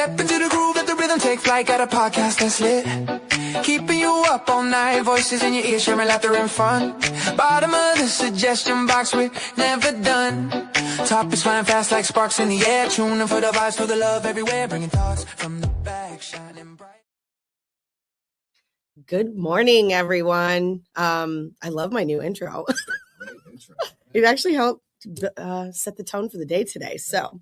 Step into the groove, let the rhythm take flight. Got a podcast that's lit, keeping you up all night. Voices in your ears, sharing laughter and fun. Bottom of the suggestion box, we're never done. Topics flying fast like sparks in the air. Tuning for the vibes, for the love everywhere. Bringing thoughts from the back, shining bright. Good morning, everyone. I love my new intro. It actually helped set the tone for the day today. So,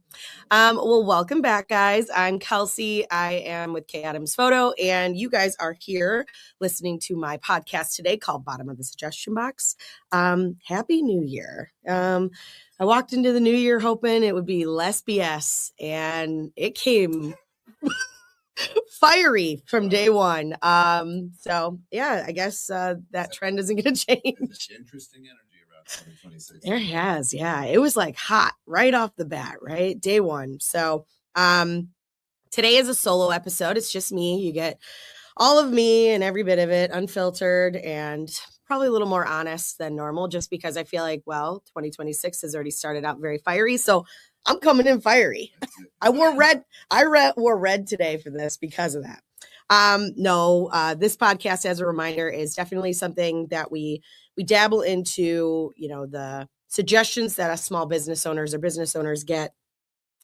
well, welcome back, guys. I'm Kelsey. I am with Kelsey Adams Photo, and you guys are here listening to my podcast today called Bottom of the Suggestion Box. Happy New Year. I walked into the new year hoping it would be less BS, and it came fiery from day one. So yeah, I guess that trend isn't going to change. Interesting energy around 2026. There has, yeah. It was like hot right off the bat, right? Day one. So today is a solo episode. It's just me. You get all of me and every bit of it, unfiltered and probably a little more honest than normal, just because I feel like, well, 2026 has already started out very fiery. So I'm coming in fiery. I wore red. Wore red today for this because of that. This podcast, as a reminder, is definitely something that we dabble into, the suggestions that us small business owners or business owners get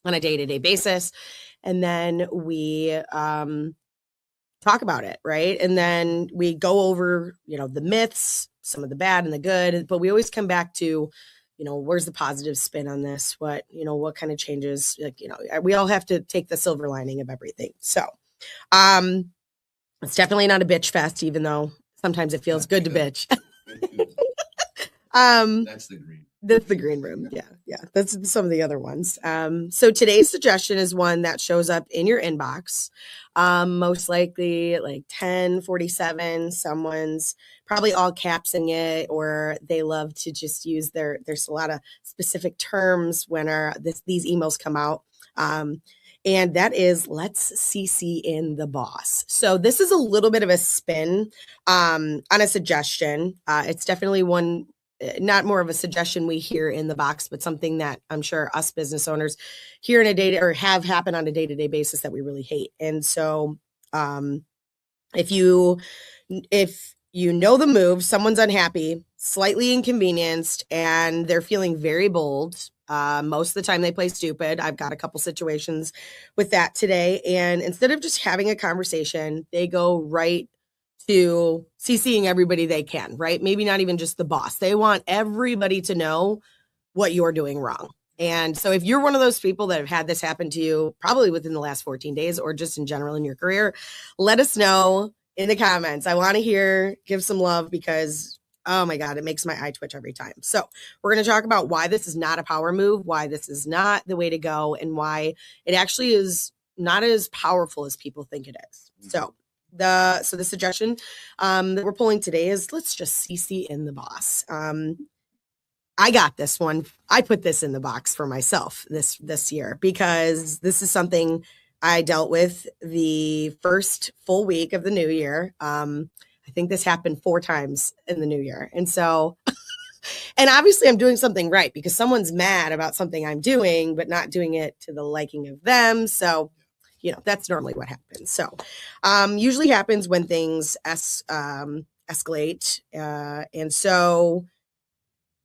on a day-to-day basis. And then we talk about it, right? And then we go over, the myths, some of the bad and the good, but we always come back to, where's the positive spin on this? What kind of changes, we all have to take the silver lining of everything. So, it's definitely not a bitch fest, even though sometimes it feels good to bitch. That's the green. That's the green room. Yeah. That's some of the other ones. So today's suggestion is one that shows up in your inbox. Most likely like 1047, someone's probably all capsing it, or they love to just use there's a lot of specific terms when these emails come out. And that is, let's CC in the boss. So this is a little bit of a spin on a suggestion. It's definitely one, not more of a suggestion we hear in the box, but something that I'm sure us business owners hear in a day or have happen on a day-to-day basis that we really hate. And so if you know the move, someone's unhappy, slightly inconvenienced, and they're feeling very bold. Most of the time they play stupid. I've got a couple situations with that today. And instead of just having a conversation, they go right to CCing everybody they can, right? Maybe not even just the boss. They want everybody to know what you're doing wrong. And so if you're one of those people that have had this happen to you, probably within the last 14 days or just in general in your career, let us know in the comments. I want to hear, give some love, because oh my God, it makes my eye twitch every time. So we're going to talk about why this is not a power move, why this is not the way to go, and why it actually is not as powerful as people think it is. So the suggestion that we're pulling today is, let's just CC in the boss. I got this one. I put this in the box for myself this year, because this is something I dealt with the first full week of the new year. I think this happened 4 times in the new year. And so, and obviously I'm doing something right, because someone's mad about something I'm doing, but not doing it to the liking of them. So, that's normally what happens. So, usually happens when things escalate. And so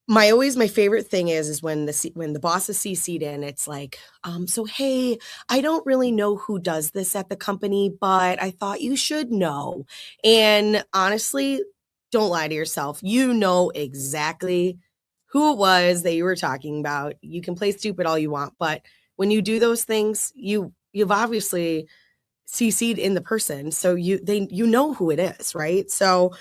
my favorite thing is when the boss is CC'd in, it's like, so, hey, I don't really know who does this at the company, but I thought you should know. And honestly, don't lie to yourself. You know exactly who it was that you were talking about. You can play stupid all you want, but when you do those things, you've obviously CC'd in the person. So you know who it is, right? So,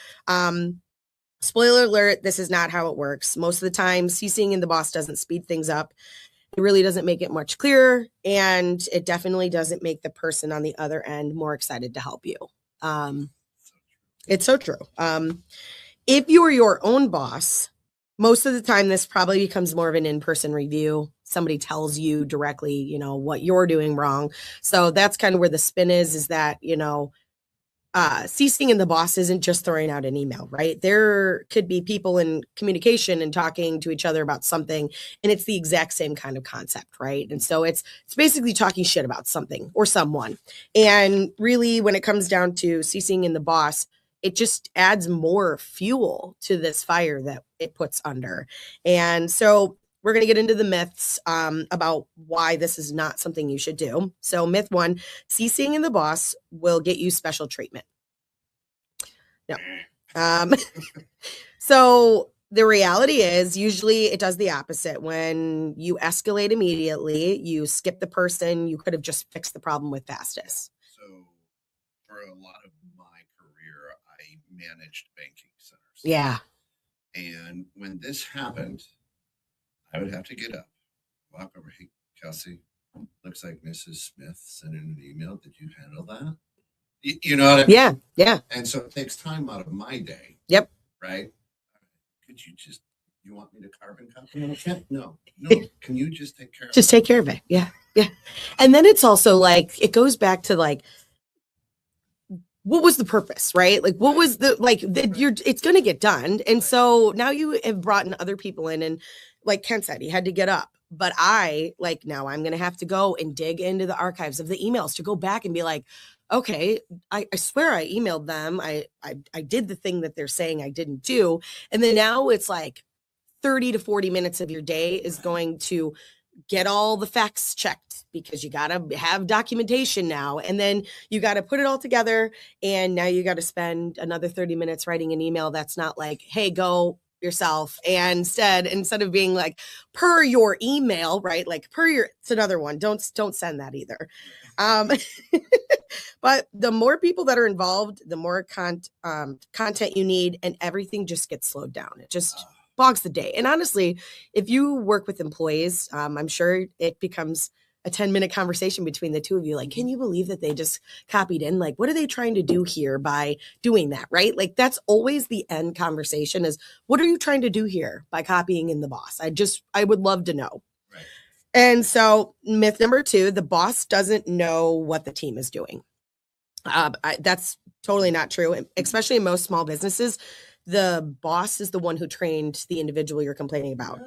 spoiler alert, this is not how it works. Most of the time, CCing in the boss doesn't speed things up. It really doesn't make it much clearer, and it definitely doesn't make the person on the other end more excited to help you. It's so true. If you are your own boss, most of the time, this probably becomes more of an in-person review. Somebody tells you directly, what you're doing wrong. So that's kind of where the spin is that, CCing in the boss isn't just throwing out an email, right? There could be people in communication and talking to each other about something, and it's the exact same kind of concept, right? And so it's basically talking shit about something or someone. And really, when it comes down to CCing in the boss, it just adds more fuel to this fire that it puts under. And so we're going to get into the myths about why this is not something you should do. So myth 1, CCing in the boss will get you special treatment. No. So the reality is usually it does the opposite. When you escalate immediately, you skip the person you could have just fixed the problem with fastest. So for a lot of my career, I managed banking centers. Yeah. And when this happened, I would have to get up, walk over. Hey, Kelsey, looks like Mrs. Smith sent in an email. Did you handle that? You know what I mean? Yeah. And so it takes time out of my day. Yep. Right? Could you want me to carbon copy? No. Can you just take care of it? Just take care of it. Yeah. And then it's also like, it goes back to like, what was the purpose, right? Like, what was it's going to get done. And so now you have brought in other people in, and like Ken said, he had to get up. But now I'm going to have to go and dig into the archives of the emails to go back and be like, okay, I swear I emailed them. I did the thing that they're saying I didn't do. And then now it's like 30 to 40 minutes of your day is going to get all the facts checked, because you got to have documentation now. And then you got to put it all together. And now you got to spend another 30 minutes writing an email that's not like, hey, go yourself. And instead of being like, per your email, right? Like it's another one. Don't send that either. But the more people that are involved, the more content you need, and everything just gets slowed down. It just bogs the day. And honestly, if you work with employees, I'm sure it becomes a 10-minute conversation between the two of you. Like, can you believe that they just copied in? Like, what are they trying to do here by doing that? Right? Like, that's always the end conversation is, what are you trying to do here by copying in the boss? I would love to know. Right. And so myth number 2, the boss doesn't know what the team is doing. That's totally not true, especially in most small businesses. The boss is the one who trained the individual you're complaining about.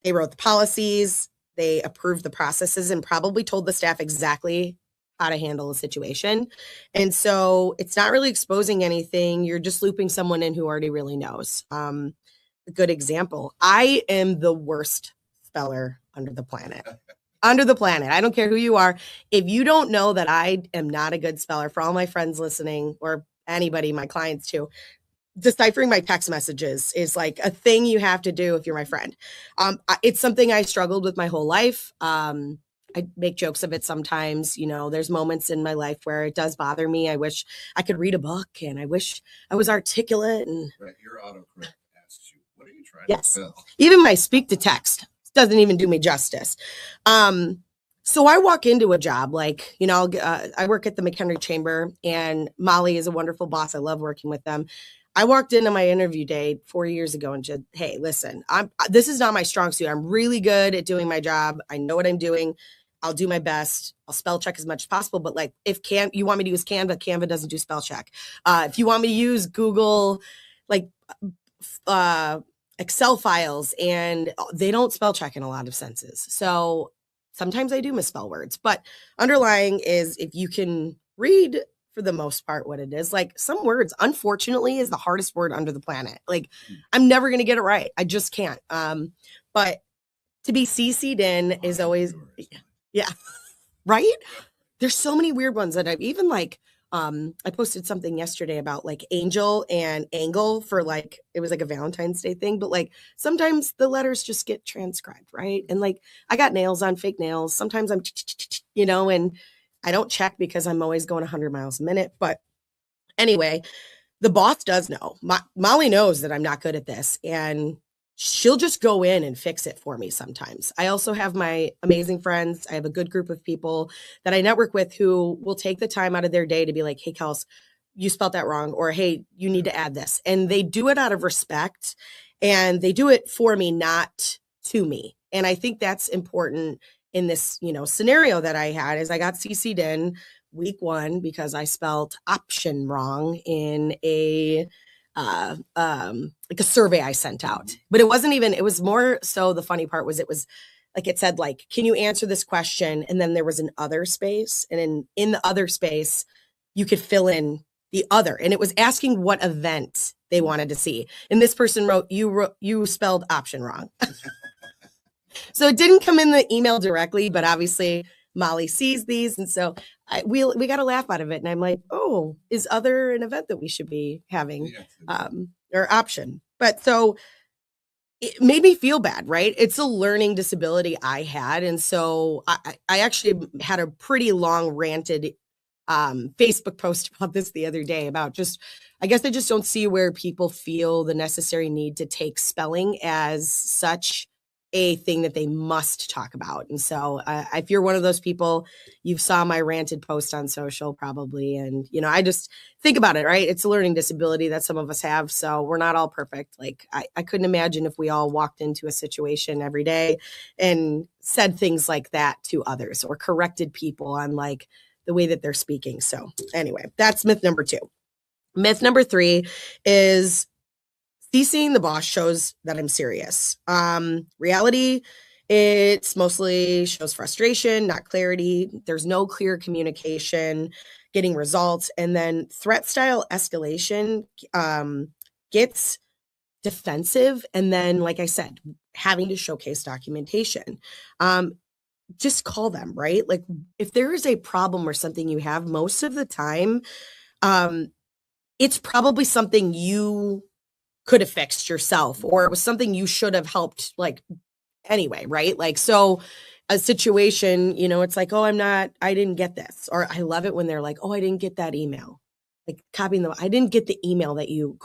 They wrote the policies, they approved the processes, and probably told the staff exactly how to handle the situation. And so it's not really exposing anything. You're just looping someone in who already really knows. A good example, I am the worst speller under the planet. I don't care who you are. If you don't know that I am not a good speller, for all my friends listening, or anybody, my clients too, deciphering my text messages is like a thing you have to do if you're my friend. It's something I struggled with my whole life. I make jokes of it sometimes. There's moments in my life where it does bother me. I wish I could read a book, and I wish I was articulate. And right, your autocorrect asks you, what are you trying yes, to fill? Even my speak to text doesn't even do me justice. So I walk into a job like, I work at the McHenry Chamber, and Molly is a wonderful boss. I love working with them. I walked into my interview day 4 years ago and said, hey, listen, this is not my strong suit. I'm really good at doing my job. I know what I'm doing. I'll do my best. I'll spell check as much as possible. But like, if you want me to use Canva doesn't do spell check. If you want me to use Google, like Excel files, and they don't spell check in a lot of senses. So sometimes I do misspell words, but underlying is, if you can read for the most part what it is, like some words, unfortunately, is the hardest word under the planet. Like, I'm never going to get it right. I just can't. But to be CC'd in is always, yeah, right? There's so many weird ones that I've even like, I posted something yesterday about like angel and angle for like, it was like a Valentine's Day thing, but like sometimes the letters just get transcribed, right? And like, I got nails on, fake nails. Sometimes I'm, and I don't check because I'm always going 100 miles a minute. But anyway, the boss does know. Molly knows that I'm not good at this, and she'll just go in and fix it for me sometimes. I also have my amazing friends. I have a good group of people that I network with who will take the time out of their day to be like, hey, Kels, you spelled that wrong, or hey, you need to add this. And they do it out of respect, and they do it for me, not to me. And I think that's important in this, scenario that I had, is I got CC'd in. week 1 because I spelled option wrong in a like a survey I sent out. But it wasn't even, it was more so the funny part was it was like it said like, can you answer this question? And then there was an other space. And in the other space, you could fill in the other. And it was asking what event they wanted to see. And this person wrote, you spelled option wrong. So it didn't come in the email directly, but obviously Molly sees these. And so we got a laugh out of it. And I'm like, oh, is other an event that we should be having or option? But so it made me feel bad, right? It's a learning disability I had. And so I actually had a pretty long ranted Facebook post about this the other day about just, I guess I just don't see where people feel the necessary need to take spelling as such a thing that they must talk about. And so if you're one of those people, you saw my ranted post on social probably. And, you know, I just think about it, right? It's a learning disability that some of us have. So we're not all perfect. Like I couldn't imagine if we all walked into a situation every day and said things like that to others or corrected people on like the way that they're speaking. So anyway, that's myth number 2. Myth number 3 is CCing the boss shows that I'm serious. Reality, it's mostly shows frustration, not clarity. There's no clear communication, getting results. And then threat style escalation gets defensive. And then, like I said, having to showcase documentation. Just call them, right? Like if there is a problem or something you have, most of the time, it's probably something you could have fixed yourself, or it was something you should have helped like anyway, right? Like, so a situation, you know, it's like, oh, I didn't get this. Or I love it when they're like, oh, I didn't get that email. Like copying them. I didn't get the email that you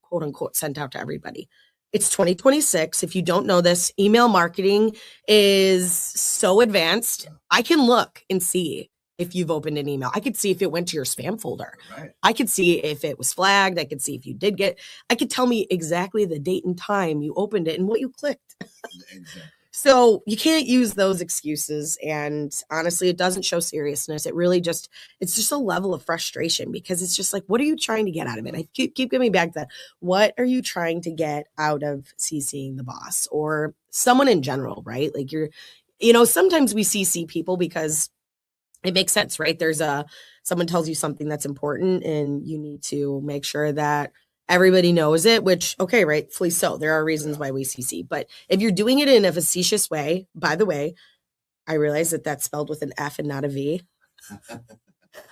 quote unquote sent out to everybody. It's 2026. If you don't know this, email marketing is so advanced. I can look and see if you've opened an email. I could see if it went to your spam folder. Right. I could see if it was flagged. I could see if you did I could tell me exactly the date and time you opened it and what you clicked. Exactly. So you can't use those excuses. And honestly, it doesn't show seriousness. It really it's just a level of frustration because it's just like, what are you trying to get out of it? I keep coming back to that. What are you trying to get out of CCing the boss or someone in general, right? Like sometimes we CC people because it makes sense, right? Someone tells you something that's important and you need to make sure that everybody knows it, which, okay, rightfully so. There are reasons why we CC. But if you're doing it in a facetious way, by the way, I realize that that's spelled with an F and not a V.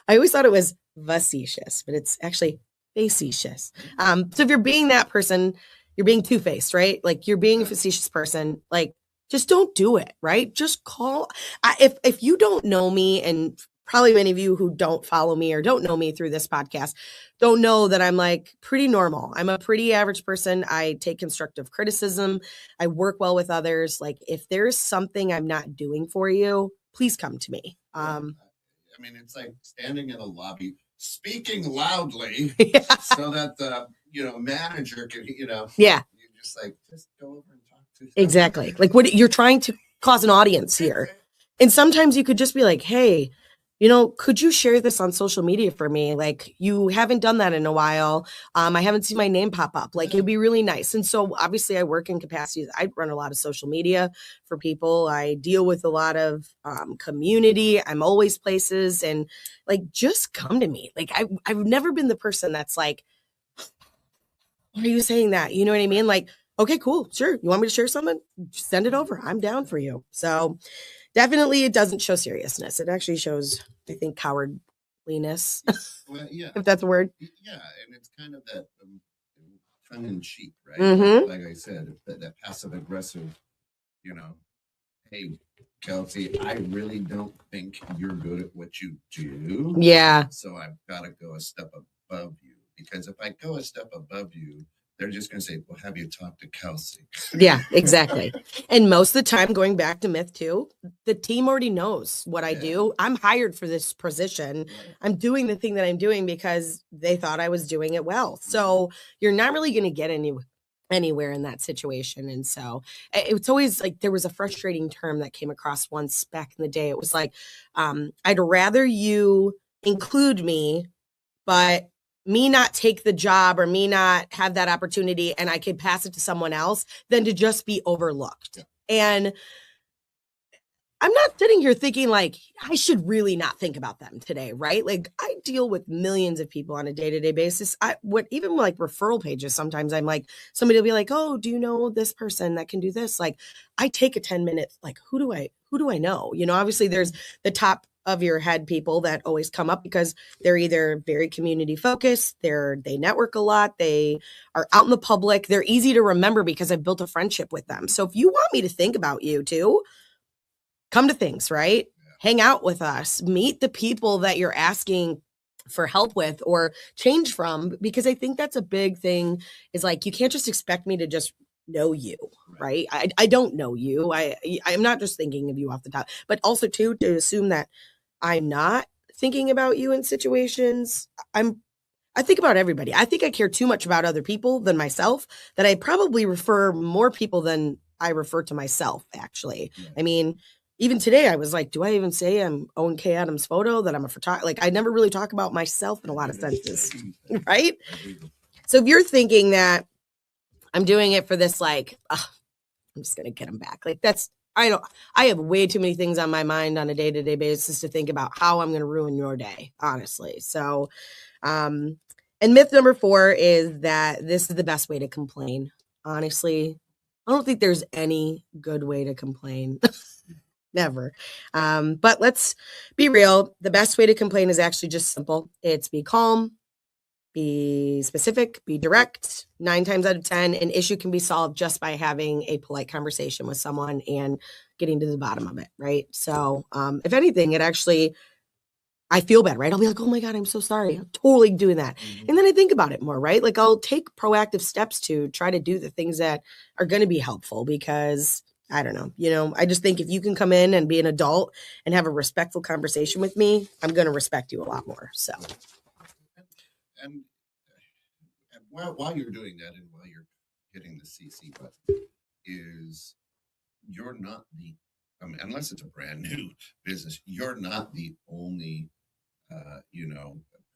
I always thought it was facetious, but it's actually facetious. So if you're being that person, you're being two-faced, right? Like you're being a facetious person, like just don't do it, right? Just call. If you don't know me, and probably many of you who don't follow me or don't know me through this podcast don't know that I'm like pretty normal. I'm a pretty average person. I take constructive criticism. I work well with others. Like if there's something I'm not doing for you, please come to me. I mean, it's like standing in a lobby, speaking loudly so that the, manager can, yeah, you're just go over and talk to them. Exactly. Like what you're trying to cause an audience here. And sometimes you could just be like, hey, could you share this on social media for me? Like you haven't done that in a while. I haven't seen my name pop up. Like it'd be really nice. And so obviously I work in capacities. I run a lot of social media for people. I deal with a lot of community. I'm always places and like, just come to me. Like I've never been the person that's like, why are you saying that? You know what I mean? Like, okay, cool. Sure. You want me to share something? Just send it over. I'm down for you. So definitely it doesn't show seriousness. It actually shows, I think, cowardliness. Well, yeah. If that's a word. Yeah. And it's kind of that tongue in cheek, right? Mm-hmm. Like I said, that passive aggressive, hey, Kelsey, I really don't think you're good at what you do. Yeah. So I've got to go a step above you. Because if I go a step above you, they're just going to say, well, have you talked to Kelsey? Yeah, exactly. And most of the time, going back to myth 2, the team already knows what I do. I'm hired for this position. I'm doing the thing that I'm doing because they thought I was doing it well. So you're not really going to get anywhere in that situation. And so it's always like there was a frustrating term that came across once back in the day. It was like, I'd rather you include me, but me not take the job or me not have that opportunity and I could pass it to someone else than to just be overlooked. Yeah. And I'm not sitting here thinking like I should really not think about them today, right? Like I deal with millions of people on a day-to-day basis. Even like referral pages, sometimes I'm like, somebody will be like, oh, do you know this person that can do this? Like I take a 10-minute, like, who do I know? You know, obviously there's the top of your head people that always come up because they're either very community focused, they network a lot, they are out in the public, they're easy to remember because I've built a friendship with them. So if you want me to think about you too, come to things, right? Yeah. Hang out with us, meet the people that you're asking for help with or change from, because I think that's a big thing is like, you can't just expect me to just know you, right? I don't know you. I'm not just thinking of you off the top, but also too, to assume that I'm not thinking about you in situations. I think about everybody. I think I care too much about other people than myself, that I probably refer more people than I refer to myself, actually. Yeah. I mean, even today, I was like, do I even say I'm Owen K. Adams photo, that I'm a photographer? Like, I never really talk about myself in a lot of senses, right? So if you're thinking that I'm doing it for this, like, I'm just going to get them back. Like, I have way too many things on my mind on a day-to-day basis to think about how I'm going to ruin your day, honestly. So, and myth number 4 is that this is the best way to complain. Honestly, I don't think there's any good way to complain. Never. But let's be real. The best way to complain is actually just simple. It's be calm, be specific, be direct. 9 times out of 10, an issue can be solved just by having a polite conversation with someone and getting to the bottom of it, right? So if anything, I feel bad, right? I'll be like, oh my God, I'm so sorry. I'm totally doing that. Mm-hmm. And then I think about it more, right? Like I'll take proactive steps to try to do the things that are going to be helpful, because I don't know, I just think if you can come in and be an adult and have a respectful conversation with me, I'm going to respect you a lot more. So. And while you're doing that and while you're hitting the CC button, you're not unless it's a brand new business, you're not the only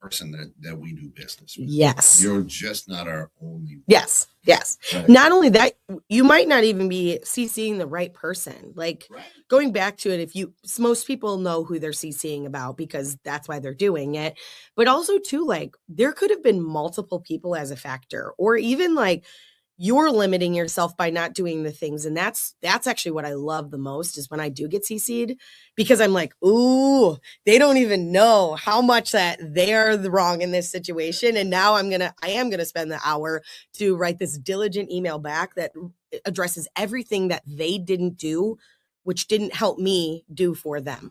person that we do business with. Yes. You're just not our only one. Yes. Right. Not only that, you might not even be CCing the right person. Like going back to it, most people know who they're CCing about because that's why they're doing it. But also too, like there could have been multiple people as a factor, or even like you're limiting yourself by not doing the things. And that's actually what I love the most, is when I do get CC'd, because I'm like, ooh, they don't even know how much that they're wrong in this situation. And now I am going to spend the hour to write this diligent email back that addresses everything that they didn't do, which didn't help me do for them.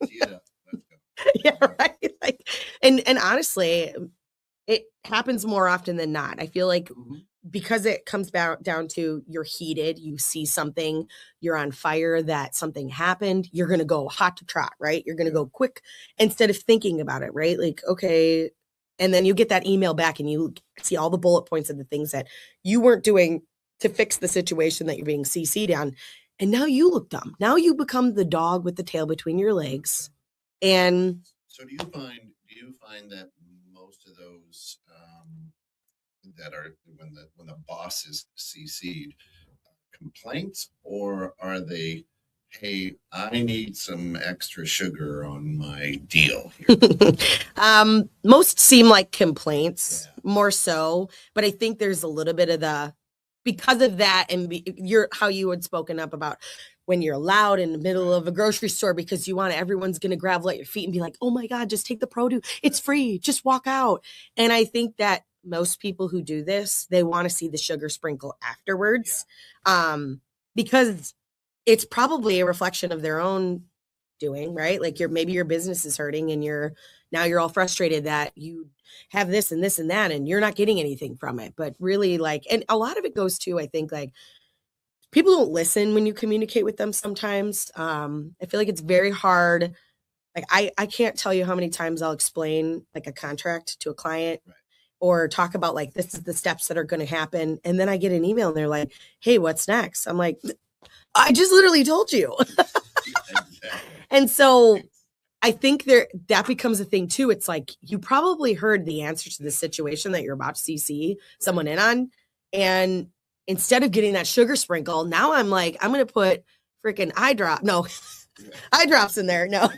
Yeah, right. Like, and honestly, it happens more often than not. I feel like because it comes down to you're heated, you see something, you're on fire, that something happened, you're going to go hot to trot, right? You're going to go quick instead of thinking about it, right? Like, okay. And then you get that email back and you see all the bullet points of the things that you weren't doing to fix the situation that you're being CC'd on. And now you look dumb. Now you become the dog with the tail between your legs. And so do you find that most of those that are when the boss is CC'd complaints, or are they, hey, I need some extra sugar on my deal here? Most seem like complaints, more so, but I think there's a little bit of because of that, and how you had spoken up about when you're loud in the middle of a grocery store because everyone's going to gravel at your feet and be like, oh my God, just take the produce. It's free. Just walk out. And I think that most people who do this, they want to see the sugar sprinkle afterwards, because it's probably a reflection of their own doing, right? Like maybe your business is hurting and you're all frustrated that you have this and this and that, and you're not getting anything from it. But really, like, and a lot of it goes to, I think, like, people don't listen when you communicate with them sometimes. I feel like it's very hard. Like I can't tell you how many times I'll explain like a contract to a client, or talk about like, this is the steps that are going to happen. And then I get an email and they're like, hey, what's next? I'm like, I just literally told you. And so I think that becomes a thing too. It's like you probably heard the answer to the situation that you're about to CC someone in on. And instead of getting that sugar sprinkle, now I'm like, I'm going to put freaking eye drops in there. No,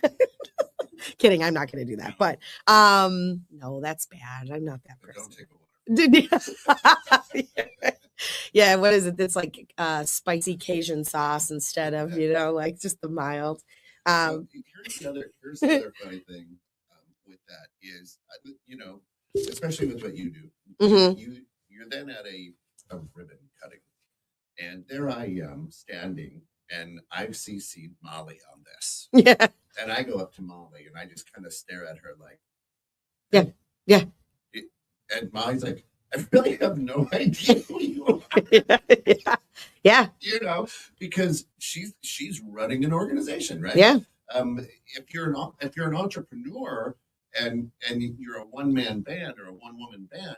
kidding. I'm not going to do that. But no, that's bad. I'm not that person. Yeah. What is it? It's like spicy Cajun sauce instead of, like just the mild. So here's the other funny thing with that is, especially with what you do, you're then at a ribbon cutting, and there I am standing, and I've CC'd Molly on this. Yeah. And I go up to Molly, and I just kind of stare at her like, yeah. And Molly's like, I really have no idea who you are. Yeah. Because she's running an organization, right? Yeah. If you're an entrepreneur and you're a one-man band or a one-woman band,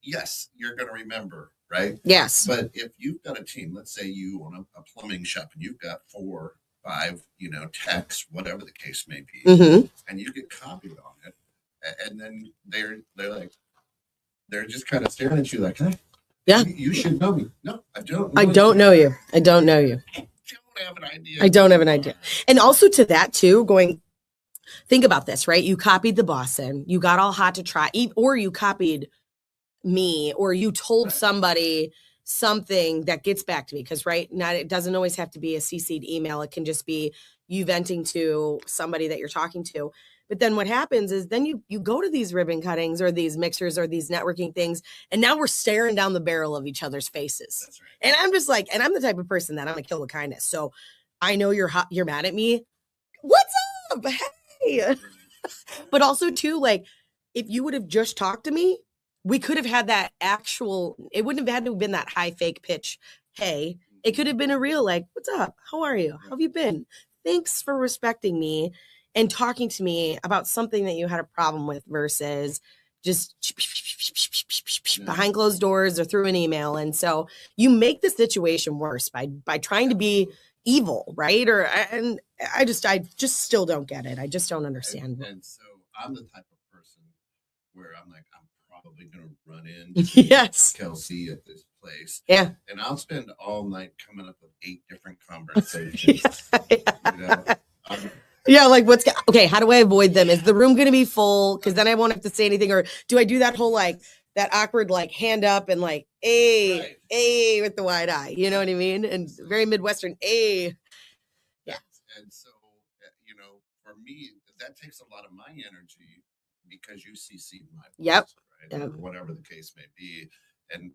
yes, you're going to remember, right? Yes. But if you've got a team, let's say you own a plumbing shop and you've got 4, 5, techs, whatever the case may be, and you get copied on it, and then they're like, they're just kind of staring at you like, hey, yeah, you should know me. No, I don't. I don't know you. I don't know you. I don't have an idea. I don't have an idea. And also to that too, think about this, right? You copied the boss in, you got all hot to try, or you copied me, or you told somebody something that gets back to me. Because it doesn't always have to be a CC'd email. It can just be you venting to somebody that you're talking to. But then what happens is then you go to these ribbon cuttings or these mixers or these networking things, and now we're staring down the barrel of each other's faces. That's right. And I'm just like, and I'm the type of person that I'm gonna kill with kindness. So I know you're mad at me. What's up? Hey. But also too, like, if you would have just talked to me, we could have had that it wouldn't have had to have been that high fake pitch. Hey, it could have been a real like, what's up? How are you? How have you been? Thanks for respecting me and talking to me about something that you had a problem with versus just behind closed doors or through an email. And so you make the situation worse by trying to be evil, right? And I just still don't get it. I just don't understand. And so I'm the type of person where I'm like, I'm probably going to run into Kelsey at this place. Yeah. And I'll spend all night coming up with 8 different conversations. Yeah, like okay, how do I avoid them? Is the room going to be full? Because then I won't have to say anything. Or do I do that whole like that awkward like hand up and like a with the wide eye? You know what I mean? And very Midwestern a. Yeah. And so, for me, that takes a lot of my energy because you CC my voice, right? Or whatever the case may be. And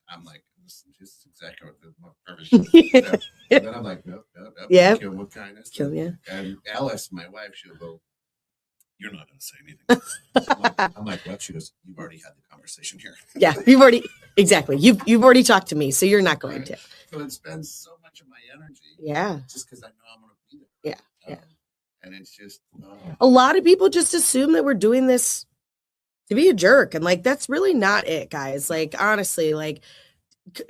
I'm like, this is exactly what my purpose is. And then I'm like, nope. Yeah. Kill with kindness. Kill, yeah. And Alice, my wife, she'll go, you're not going to say anything. I'm like, what? She goes, you've already had the conversation here. Yeah, you've already talked to me, so you're not going to. So it spends so much of my energy. Yeah. Just because I know I'm going to be there. Yeah. And it's just a lot of people just assume that we're doing this to be a jerk. And like, that's really not it, guys. Like, honestly, like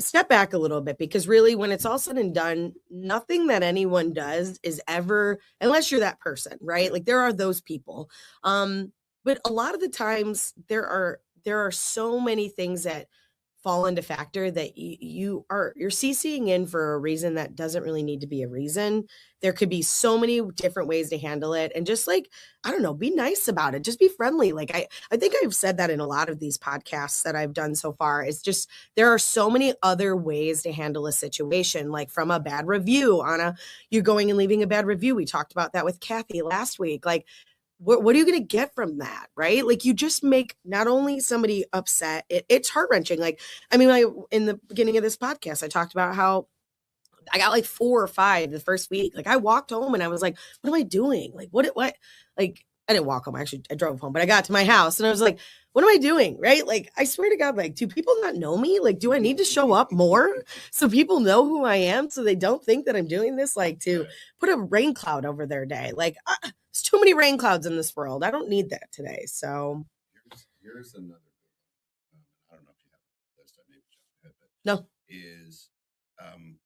step back a little bit, because really when it's all said and done, nothing that anyone does is ever, unless you're that person, right? Like there are those people. But a lot of the times there are so many things that fall into factor that you're CCing in for a reason that doesn't really need to be a reason. There could be so many different ways to handle it. And just like, I don't know, be nice about it. Just be friendly. Like I think I've said that in a lot of these podcasts that I've done so far. It's just, there are so many other ways to handle a situation, like from a bad review you're going and leaving a bad review. We talked about that with Kathy last week. Like, what are you going to get from that? Right? Like you just make not only somebody upset, it's heart wrenching. Like, I mean, in the beginning of this podcast, I talked about how I got like 4 or 5 the first week. Like I walked home and I was like, what am I doing? Like, what, like, I didn't walk home. Actually, I drove home, but I got to my house and I was like, what am I doing? Right? Like, I swear to God, like, do people not know me? Like, do I need to show up more so people know who I am so they don't think that I'm doing this, like to put a rain cloud over their day? Like, there's too many rain clouds in this world. I don't need that today. So here's another I don't know if you have this, I maybe jump ahead, but no, is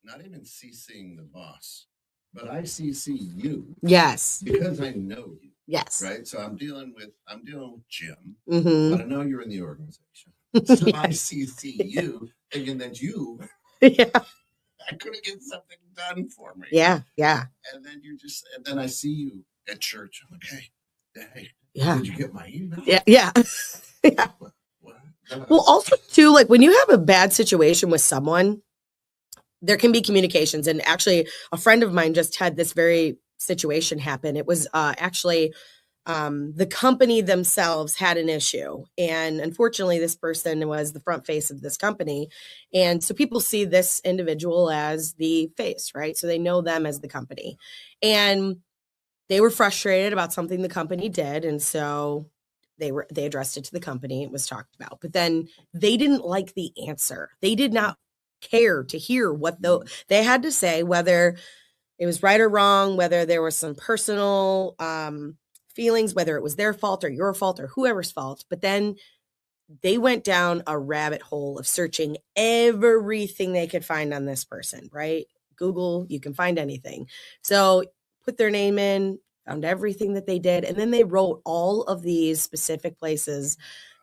not even CCing the boss, but I CC you. Yes. Because I know you. Yes. Right. So I'm dealing with Jim, Mm-hmm. but I know you're in the organization. So I Yes. CC you thinking that Yeah. I couldn't get something done for me. Yeah. Yeah. And then I see you at church. I'm like, hey, Yeah. did you get my email? Yeah. Yeah. Yeah. What? Well, also too, like when you have a bad situation with someone, there can be communications. And actually, a friend of mine just had this very situation happen. It was actually the company themselves had an issue. And unfortunately, this person was the front face of this company. And so people see this individual as the face, right? So they know them as the company. And they were frustrated about something the company did. And so they addressed it to the company. It was talked about. But then they didn't like the answer. They did not care to hear what they had to say, whether it was right or wrong, whether there was some personal feelings, whether it was their fault or your fault or whoever's fault. But then they went down a rabbit hole of searching everything they could find on this person, right? Google, you can find anything. So put their name in, found everything that they did, and then they wrote all of these specific places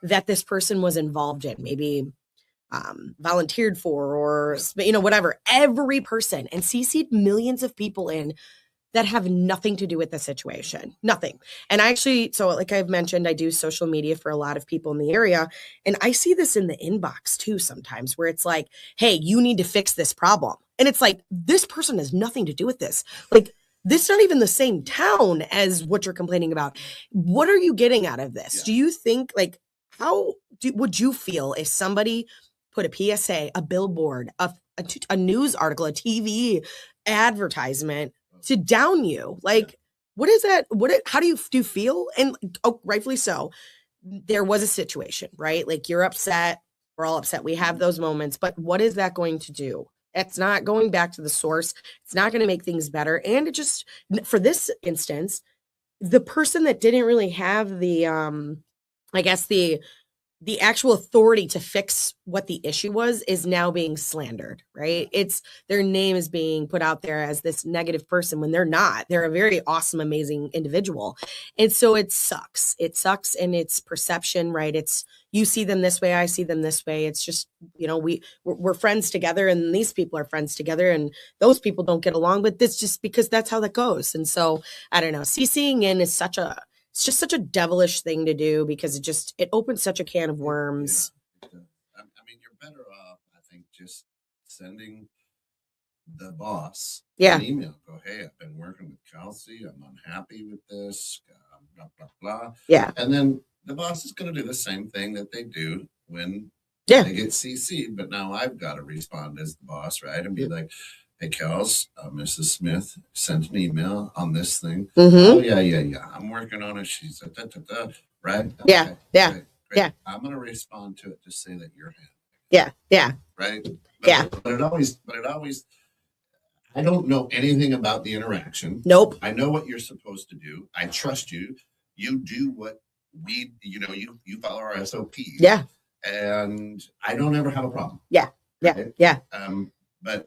that this person was involved in, maybe volunteered for, or whatever, every person, and CC'd millions of people in that have nothing to do with the situation. Nothing. And I actually, so like I've mentioned, I do social media for a lot of people in the area. And I see this in the inbox too sometimes, where it's like, hey, you need to fix this problem. And it's like, this person has nothing to do with this. Like, this is not even the same town as what you're complaining about. What are you getting out of this? Yeah. Do you think, like, would you feel if somebody put a PSA, a billboard, a news article, a TV advertisement to down you? Like, what is that? How do you feel? And rightfully so. There was a situation, right? Like, you're upset. We're all upset. We have those moments, but what is that going to do? It's not going back to the source. It's not going to make things better. And it just, for this instance, the person that didn't really have the, I guess the actual authority to fix what the issue was is now being slandered, right? It's their name is being put out there as this negative person when they're not. They're a very awesome, amazing individual. And so it sucks. It sucks in its perception, right? It's you see them this way, I see them this way. It's just, we're friends together, and these people are friends together, and those people don't get along, but this just because that's how that goes. And so I don't know. CCing in is it's just such a devilish thing to do, because it opens such a can of worms. Yeah. I mean, you're better off, I think, just sending the boss an email. Go, hey, I've been working with Kelsey. I'm unhappy with this. Blah, blah, blah. Yeah. And then the boss is going to do the same thing that they do when they get CC'd. But now I've got to respond as the boss, right? And be like, hey, Kels, Mrs. Smith sent an email on this thing. Mm-hmm. Oh, yeah. I'm working on it. She said, right? Okay, yeah. Great. Yeah. I'm going to respond to it to say that you're him. Yeah. Right? But it always, I don't know anything about the interaction. Nope. I know what you're supposed to do. I trust you. You do what you follow our SOPs. Yeah. And I don't ever have a problem. Yeah. Right? Yeah. But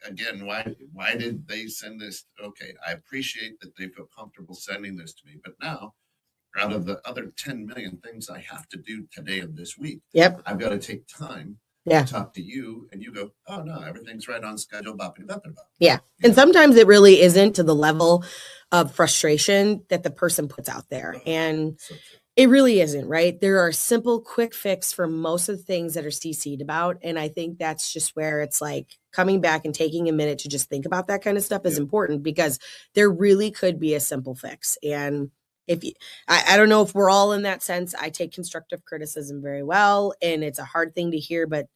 again, why did they send this? Okay, I appreciate that they feel comfortable sending this to me, but now, out of the other 10 million things I have to do today and this week, I've got to take time to talk to you, and you go, oh no, everything's right on schedule. Yeah, and sometimes it really isn't to the level of frustration that the person puts out there, and it really isn't, right? There are simple, quick fix for most of the things that are CC'd about. And I think that's just where it's like coming back and taking a minute to just think about that kind of stuff is important, because there really could be a simple fix. And I don't know if we're all in that sense. I take constructive criticism very well, and it's a hard thing to hear, but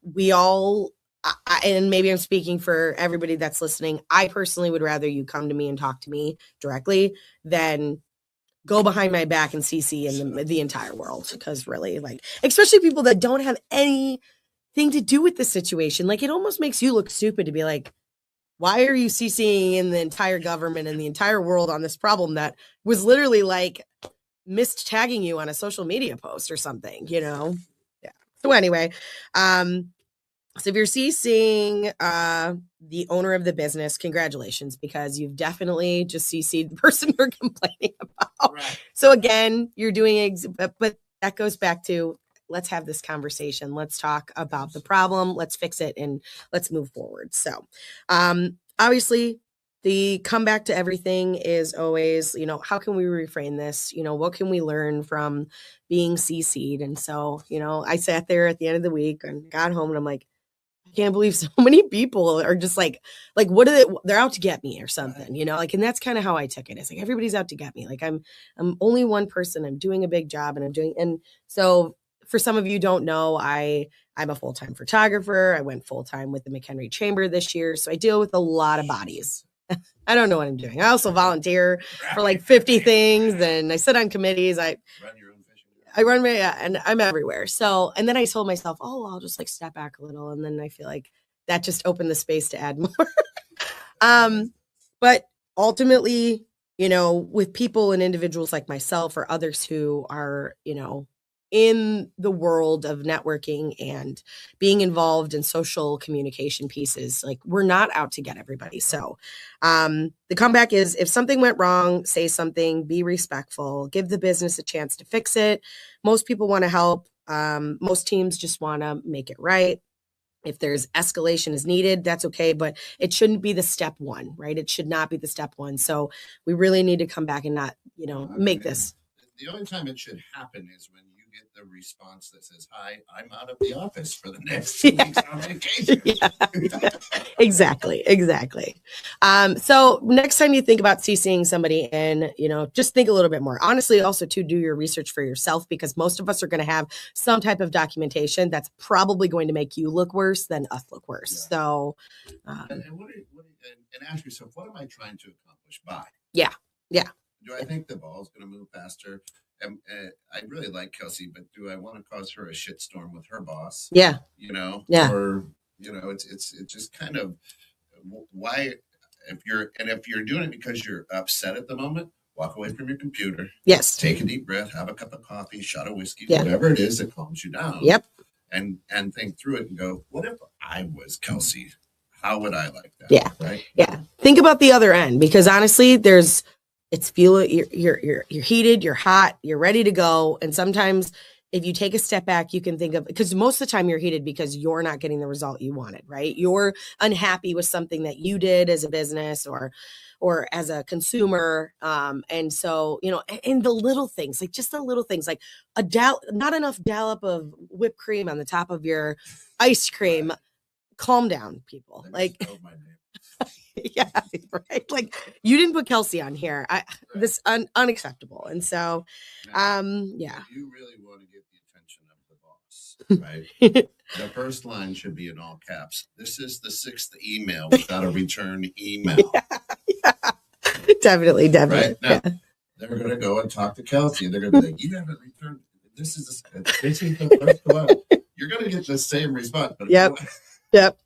we all, and maybe I'm speaking for everybody that's listening, I personally would rather you come to me and talk to me directly than go behind my back and CC in the entire world. Because really, like, especially people that don't have anything to do with the situation, like, it almost makes you look stupid to be like, why are you CCing in the entire government and the entire world on this problem that was literally like missed tagging you on a social media post or something, Yeah. So anyway, So if you're CCing the owner of the business, congratulations, because you've definitely just CC'd the person you're complaining about. Right. So again, you're doing, but that goes back to, let's have this conversation. Let's talk about the problem. Let's fix it and let's move forward. So obviously, the comeback to everything is always, how can we reframe this? What can we learn from being CC'd? And so, I sat there at the end of the week and got home and I'm like, I can't believe so many people are just like, what are they're out to get me or something, and that's kind of how I took it. It's like, everybody's out to get me. Like I'm only one person. I'm doing a big job and so for some of you don't know, I'm a full-time photographer. I went full-time with the McHenry Chamber this year. So I deal with a lot of bodies. I don't know what I'm doing. I also volunteer for like 50 things and I sit on committees. I run my, and I'm everywhere. So, and then I told myself, oh, I'll just like step back a little. And then I feel like that just opened the space to add more. But ultimately, with people and individuals like myself or others who are, in the world of networking and being involved in social communication pieces, like we're not out to get everybody. So the comeback is, if something went wrong, say something, be respectful, give the business a chance to fix it. Most people want to help. Most teams just want to make it right. If there's escalation is needed, that's okay, but it shouldn't be the step one, right? It should not be the step one. So we really need to come back and not, make this. The only time it should happen is when you get the response that says, hi, I'm out of the office for the next 2 weeks on vacation. Yeah. Exactly. So next time you think about CCing somebody in, just think a little bit more. Honestly, also to do your research for yourself, because most of us are going to have some type of documentation that's probably going to make you look worse than us look worse. Yeah. So, and ask yourself, what am I trying to accomplish by? Yeah. Do I think the ball's going to move faster? I really like Kelsey, but do I want to cause her a shitstorm with her boss? Yeah. Yeah. Or, it's just kind of why, if you're doing it because you're upset at the moment, walk away from your computer. Yes. Take a deep breath, have a cup of coffee, shot of whiskey, whatever it is that calms you down. Yep. And think through it and go, what if I was Kelsey? How would I like that? Yeah. Right. Yeah. Think about the other end, because honestly, it's fuel. You're heated, you're hot, you're ready to go. And sometimes if you take a step back, you can think of, because most of the time you're heated because you're not getting the result you wanted, right? You're unhappy with something that you did as a business or as a consumer. And so, and the little things, like just the little things, like not enough dollop of whipped cream on the top of your ice cream. Right. Calm down, people. Like, yeah, right. Like, you didn't put Kelsey on here. This unacceptable. And so, yeah. You really want to get the attention of the boss, right? The first line should be in all caps. This is the 6th email without a return email. Yeah. Definitely. Right? Now, they're going to go and talk to Kelsey. They're going to be like, you haven't returned. This is the first one. You're going to get the same response. But Yep.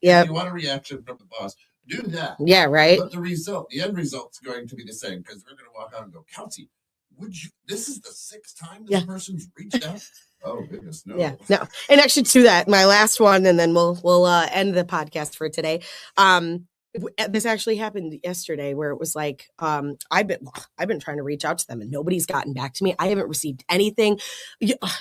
If you want a reaction from the boss, do that. Yeah, right. But the end result's going to be the same, because we're going to walk out and go, Kelsey, this is the 6th time this person's reached out? Oh, goodness, no. Yeah, no. And actually, to that, my last one, and then we'll end the podcast for today. This actually happened yesterday, where it was like, I've been trying to reach out to them and nobody's gotten back to me. I haven't received anything.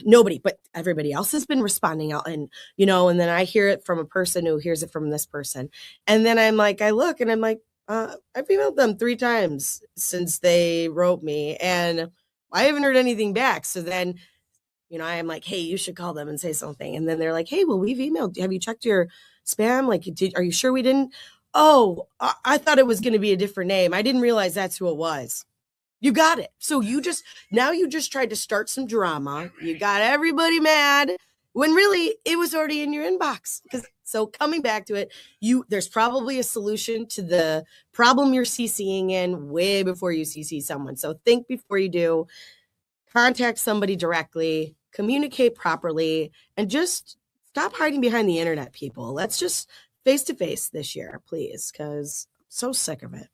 Nobody, but everybody else has been responding out, and and then I hear it from a person who hears it from this person, and then I'm like, I look and I'm like, I've emailed them 3 times since they wrote me, and I haven't heard anything back. So then, I am like, hey, you should call them and say something, and then they're like, hey, well, we've emailed. Have you checked your spam? Like, are you sure we didn't? Oh, I thought it was going to be a different name. I didn't realize that's who it was. You got it. So you just tried to start some drama. You got everybody mad when really it was already in your inbox. So coming back to it, there's probably a solution to the problem you're CCing in way before you CC someone. So think before you do. Contact somebody directly, communicate properly, and just stop hiding behind the internet, people. Let's just face-to-face this year, please, because I'm so sick of it.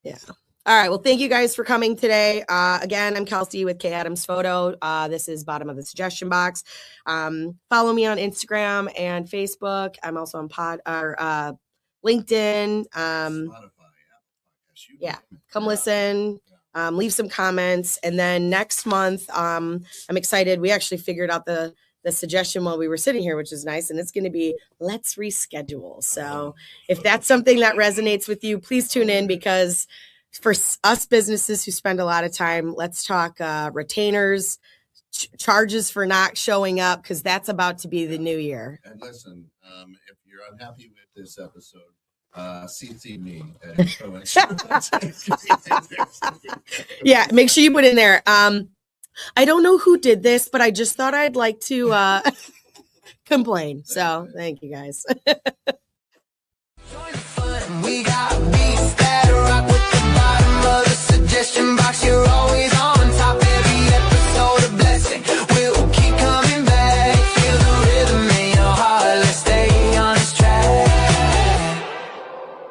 Yeah. All right. Well, thank you guys for coming today. Again, I'm Kelsey with K Adams Photo. This is bottom of the suggestion box. Follow me on Instagram and Facebook. I'm also on LinkedIn. Spotify, Apple Podcasts, you Yeah, name it. come listen. Leave some comments, and then next month, I'm excited. We actually figured out the suggestion while we were sitting here, which is nice, and it's going to be let's reschedule. So if that's something that resonates with you, please tune in, because for us businesses who spend a lot of time, let's talk retainers, charges for not showing up, because that's about to be the new year. And listen, if you're unhappy with this episode, CC me. Yeah, make sure you put in there. I don't know who did this, but I just thought I'd like to complain. So thank you guys. We got beef.